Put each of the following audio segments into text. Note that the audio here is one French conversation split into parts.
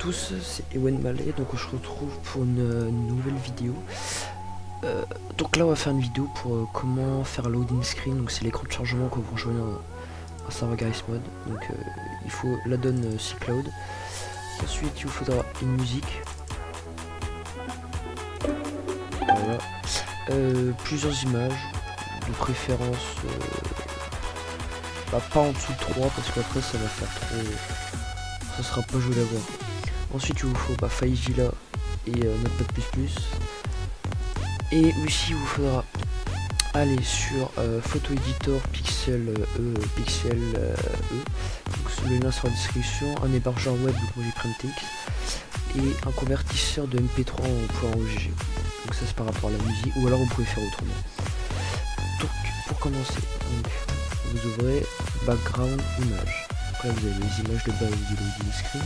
tous, c'est Ewen Mallet, donc on se retrouve pour une nouvelle vidéo. Donc là on va faire une vidéo pour comment faire loading screen, donc c'est l'écran de chargement quand vous rejoignez un serveur Garry's Mod. Donc il faut l'add-on C-Cloud. Ensuite il vous faudra une musique. Voilà. Plusieurs images, de préférence pas en dessous de 3 parce qu'après ça va faire trop... ça sera pas joli à voir. Ensuite il vous faut FileZilla et Notepad++. Et aussi il vous faudra aller sur Photo Editor Pixel E. Donc, le lien sera en description, un hébergeur web de projet PrintX et un convertisseur de MP3 en .ogg. Donc ça c'est par rapport à la musique, ou alors vous pouvez faire autrement. Donc pour commencer, donc, vous ouvrez background image. Donc là vous avez les images de base du loading screen.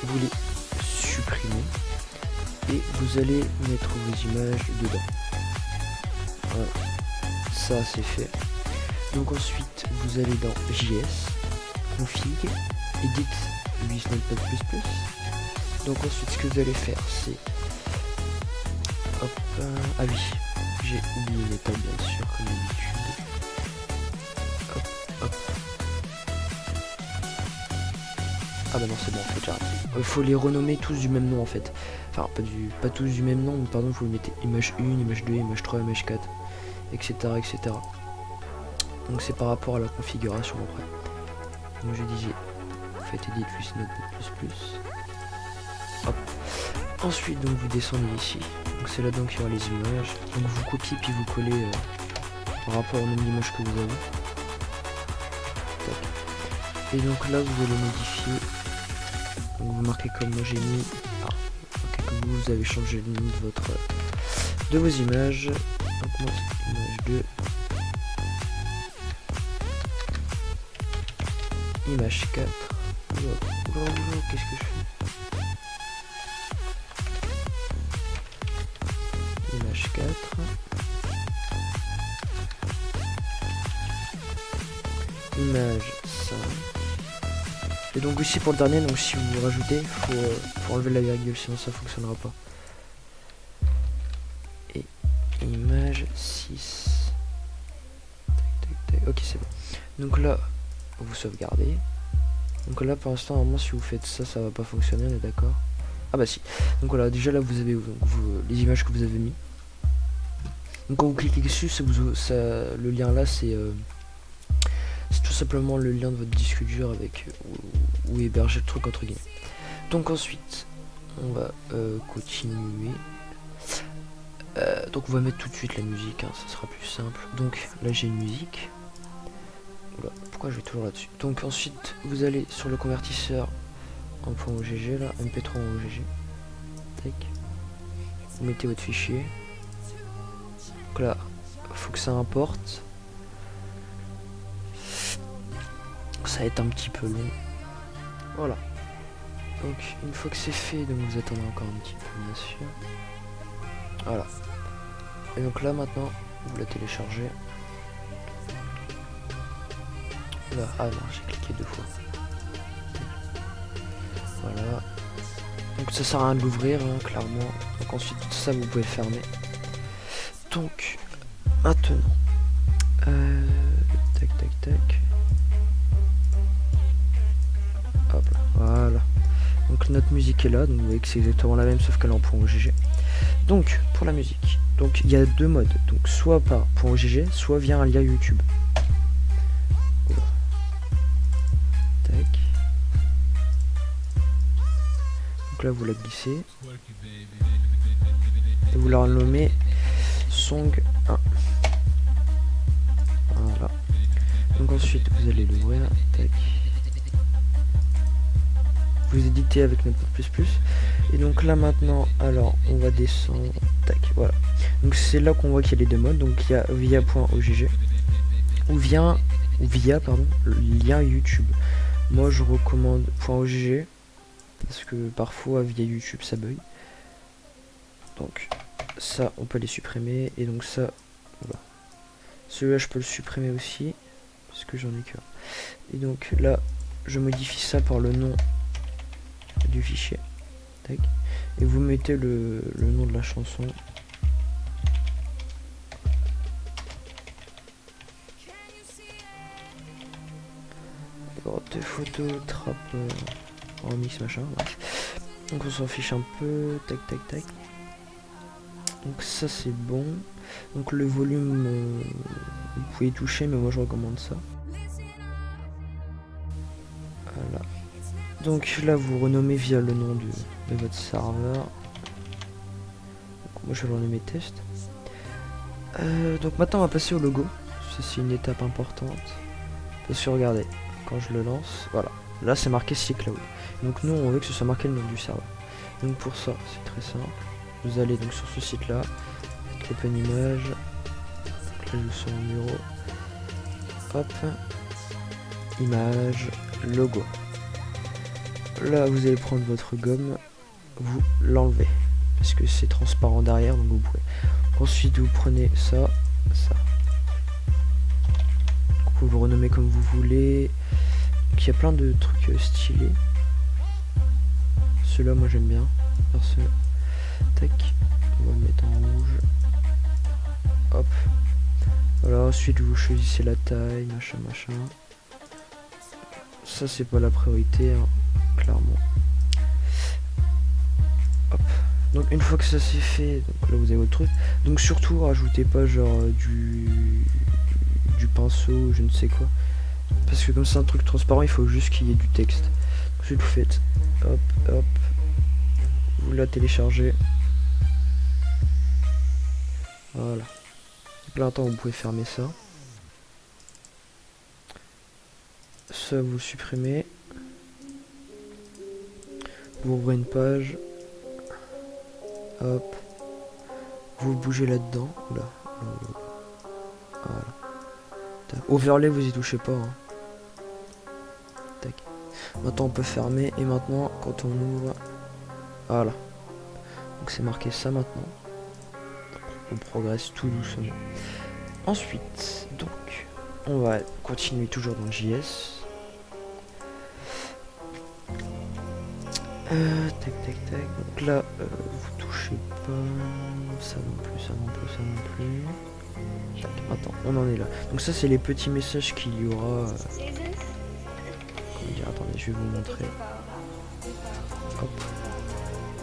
Vous les supprimez et vous allez mettre vos images dedans. Voilà. Ça c'est fait. Donc ensuite vous allez dans JS, config, edit with Notepad++. Donc ensuite ce que vous allez faire c'est hop, ah oui, j'ai oublié les tables bien sûr comme d'habitude. Hop, hop. Ah bah non c'est bon en fait j'arrête. Faut les renommer tous du même nom en fait. Enfin pas tous du même nom, mais pardon, vous mettez image 1, image 2, image 3, image 4, etc. etc. Donc c'est par rapport à la configuration après. Donc je disais, vous faites edit with Notepad++. Hop. Ensuite donc vous descendez ici. Donc c'est là-dedans qu'il y aura les images. Donc vous copiez puis vous collez par rapport au nombre d'images que vous avez. Tac. Et donc là vous allez modifier. Donc vous marquez comme moi j'ai mis. Ok, comme vous avez changé le nom de vos images. Donc moi c'est image 2. Image 4. Qu'est-ce que je fais? Image 4. Image 5. Et donc aussi pour le dernier, donc si vous rajoutez, faut enlever la virgule, sinon ça fonctionnera pas. Et image 6. Tac, tac, tac. Ok, c'est bon. Donc là, vous sauvegardez. Donc là, pour l'instant, normalement, si vous faites ça, ça va pas fonctionner, on est d'accord? Ah bah si. Donc voilà, déjà là, vous avez les images que vous avez mis. Donc quand vous cliquez dessus, le lien là, c'est tout simplement le lien de votre disque dur avec où héberger le truc entre guillemets. Donc ensuite on va continuer. Donc on va mettre tout de suite la musique, hein, ça sera plus simple. Donc là j'ai une musique. Oula, pourquoi je vais toujours là-dessus? Donc ensuite vous allez sur le convertisseur en .ogg là, MP3 en OGG. Tac. Vous mettez votre fichier. Donc là faut que ça importe. Ça va être un petit peu long. Voilà. Donc une fois que c'est fait, donc vous attendez encore un petit peu bien sûr. Voilà. Et donc là maintenant, vous la téléchargez. Là, ah non, j'ai cliqué 2 fois. Voilà. Donc ça sert à rien de l'ouvrir, hein, clairement. Donc ensuite tout ça vous pouvez fermer. Donc maintenant. Tac tac tac. Hop là, voilà. Donc notre musique est là, donc vous voyez que c'est exactement la même sauf qu'elle est en .ogg. Donc pour la musique, donc il y a deux modes, donc soit par .ogg, soit via un lien YouTube. Oula. Tac. Donc là vous la glissez. Et vous la renommez Song 1. Voilà. Donc ensuite vous allez l'ouvrir. Tac. Vous éditez avec Notepad++. Et donc là maintenant, alors on va descendre. Tac, voilà. Donc c'est là qu'on voit qu'il y a les deux modes. Donc il y a via.ogg ou via le lien YouTube. Moi je recommande .ogg parce que parfois via YouTube ça bug. Donc ça on peut les supprimer. Et donc ça, voilà. Celui-là je peux le supprimer aussi parce que j'en ai qu'un. Et donc là je modifie ça par le nom du fichier. Tac. Et vous mettez le nom de la chanson. Des photos, trap, remix, machin. Bref. Donc on s'en fiche un peu. Tac, tac, tac. Donc ça c'est bon. Donc le volume, vous pouvez y toucher, mais moi je recommande ça. Voilà. Donc là vous renommez via le nom de votre serveur. Donc, moi je vais le renommer test. Donc maintenant on va passer au logo. Ça c'est une étape importante. Parce que regardez, quand je le lance, voilà. Là c'est marqué C-Cloud. Donc nous on veut que ce soit marqué le nom du serveur. Donc pour ça c'est très simple. Vous allez donc sur ce site là, open image, là je suis en bureau, hop, image, logo. Là vous allez prendre votre gomme, vous l'enlevez, parce que c'est transparent derrière, donc vous pouvez. Ensuite vous prenez ça, ça. Vous vous renommez comme vous voulez. Donc, il y a plein de trucs stylés. Ceux-là moi j'aime bien. Tac, on va le mettre en rouge. Hop. Voilà, ensuite vous choisissez la taille, machin, machin. Ça c'est pas la priorité, hein, clairement. Hop. Donc une fois que ça c'est fait, donc là vous avez votre truc. Donc surtout rajoutez pas genre du pinceau, je ne sais quoi. Parce que comme c'est un truc transparent, il faut juste qu'il y ait du texte. Ensuite vous faites hop, hop. Vous la téléchargez. Voilà. Donc là, attends, vous pouvez fermer ça. Ça, vous supprimez. Vous ouvrez une page. Hop. Vous bougez là-dedans. Oula. Voilà. Tac. Overlay, vous y touchez pas. Hein. Tac. Maintenant, on peut fermer. Et maintenant, quand on ouvre... Voilà. Donc c'est marqué ça maintenant. On progresse tout doucement. Ensuite, donc, on va continuer toujours dans JS. Tac, tac, tac. Donc là, vous touchez pas. Ça non plus, ça non plus, ça non plus. Tac, attends, on en est là. Donc ça, c'est les petits messages qu'il y aura. Comment dire, attendez, je vais vous montrer. Hop.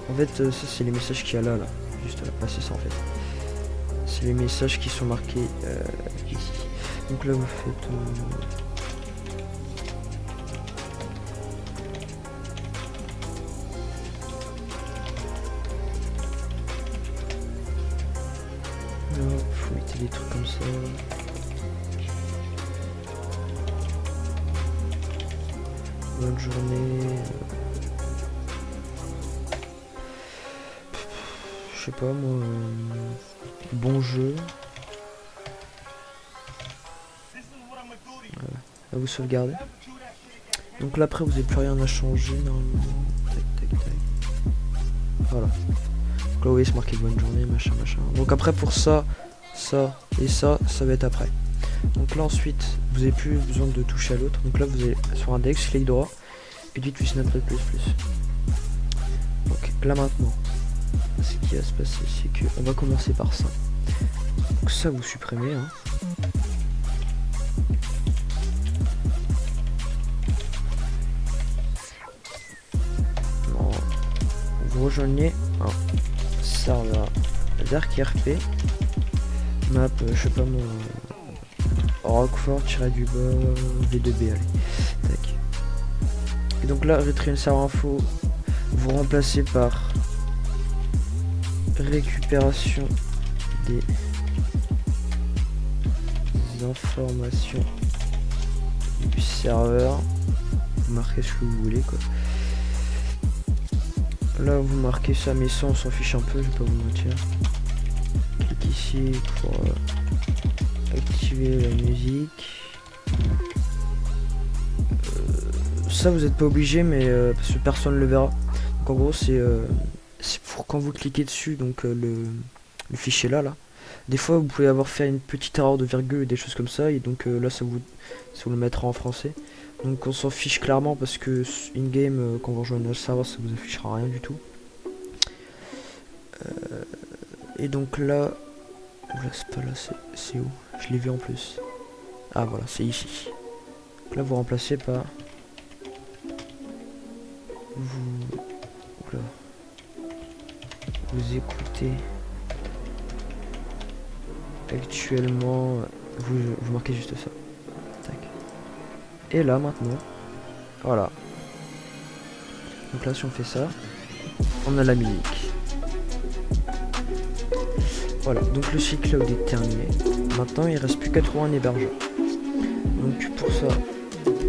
En fait, ça, c'est les messages qu'il y a là, là. Juste là. Ah, c'est ça, en fait. C'est les messages qui sont marqués ici. Donc là vous faites faut mettre des trucs comme ça. Bonne journée. Je sais pas moi. Bon jeu. Voilà. Là vous sauvegardez. Donc là après vous n'avez plus rien à changer normalement. Tac tac tac. Voilà. Donc là vous voyez c'est marqué bonne journée, machin machin. Donc après pour ça, ça et ça va être après. Donc là ensuite vous n'avez plus besoin de toucher à l'autre. Donc là vous allez sur index, clic droit, edit with Snapchat++. Donc là maintenant, ce qui va se passer c'est que on va commencer par ça. Donc ça vous supprimez hein. Non. Vous rejoignez un serveur DarkRP map je sais pas moi Roquefort-du-bas V2B allez. Tac. Et donc là retrieve serveur info vous remplacez par récupération des informations du serveur. Vous marquez ce que vous voulez quoi. Là vous marquez ça mais ça on s'en fiche un peu, je vais pas vous mentir. Clique ici pour activer la musique. Ça vous n'êtes pas obligé mais parce que personne ne le verra. Donc en gros c'est pour quand vous cliquez dessus donc le fichier là Des fois, vous pouvez avoir fait une petite erreur de virgule et des choses comme ça, et donc là, ça vous le mettra en français. Donc on s'en fiche clairement parce que in-game, quand vous rejoignez le serveur, ça vous affichera rien du tout. Et donc là... Oula, c'est pas là, c'est où? Je l'ai vu en plus. Ah voilà, c'est ici. Donc là, vous remplacez par... Vous... Oula. Vous écoutez... Actuellement... Vous marquez juste ça. Tac. Et là, maintenant... Voilà. Donc là, si on fait ça, on a la musique. Voilà, donc le cycle cloud est terminé. Maintenant, il reste plus qu'à trouver un hébergeur. Donc pour ça,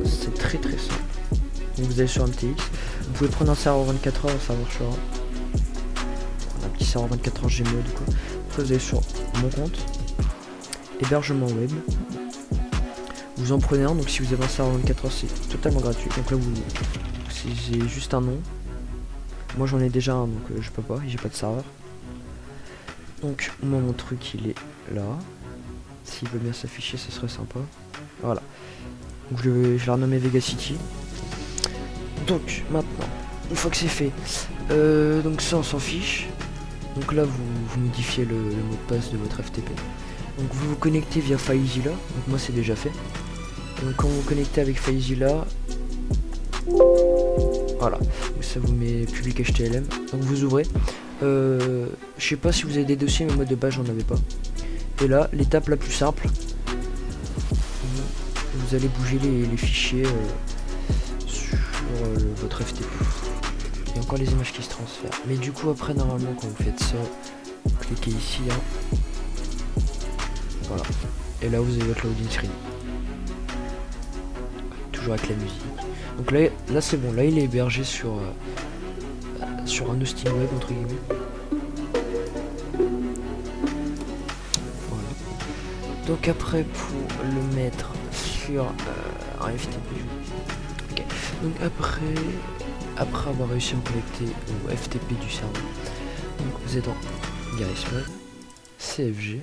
c'est très très simple. Donc vous allez sur MTX. Vous pouvez prendre un serveur 24 heures, ça marchera. Un petit serveur 24 heures Gmod ou quoi. Après, vous allez sur mon compte. Hébergement web. Vous en prenez un, donc si vous avez un serveur 24 heures, c'est totalement gratuit. Donc là, c'est juste un nom. Moi j'en ai déjà un, donc je peux pas, j'ai pas de serveur. Donc moi mon truc il est là. S'il veut bien s'afficher, ça serait sympa. Voilà. Donc je vais le renommer Vega City. Donc maintenant, une fois que c'est fait, donc ça on s'en fiche. Donc là vous modifiez le mot de passe de votre FTP. Donc vous vous connectez via FileZilla. Donc moi c'est déjà fait. Donc quand vous vous connectez avec FileZilla, voilà, donc ça vous met public HTML. Donc vous ouvrez. Je sais pas si vous avez des dossiers, mais moi de base j'en avais pas. Et là, l'étape la plus simple, vous allez bouger les fichiers sur votre FTP. Il y a encore les images qui se transfèrent. Mais du coup après normalement quand vous faites ça, vous cliquez ici là. Voilà. Et là vous avez votre loading screen. Toujours avec la musique. Donc là c'est bon, là il est hébergé sur un hosting web entre guillemets. Voilà. Donc après pour le mettre sur un FTP. Okay. Donc après avoir réussi à me connecter au FTP du serveur, donc vous êtes dans Garry's Mod, CFG,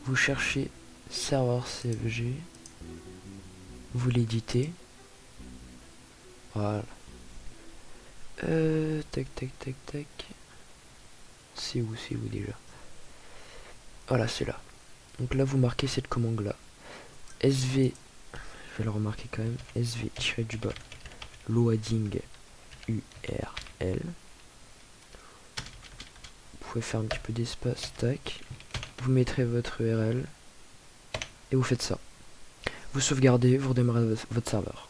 vous cherchez serveur CFG, vous l'éditez, voilà. Tac. C'est où déjà? Voilà, c'est là. Donc là, vous marquez cette commande là. SV, je vais le remarquer quand même. SV-du-bas loading URL. Vous pouvez faire un petit peu d'espace, tac. Vous mettrez votre URL et vous faites ça. Vous sauvegardez, vous redémarrez votre serveur.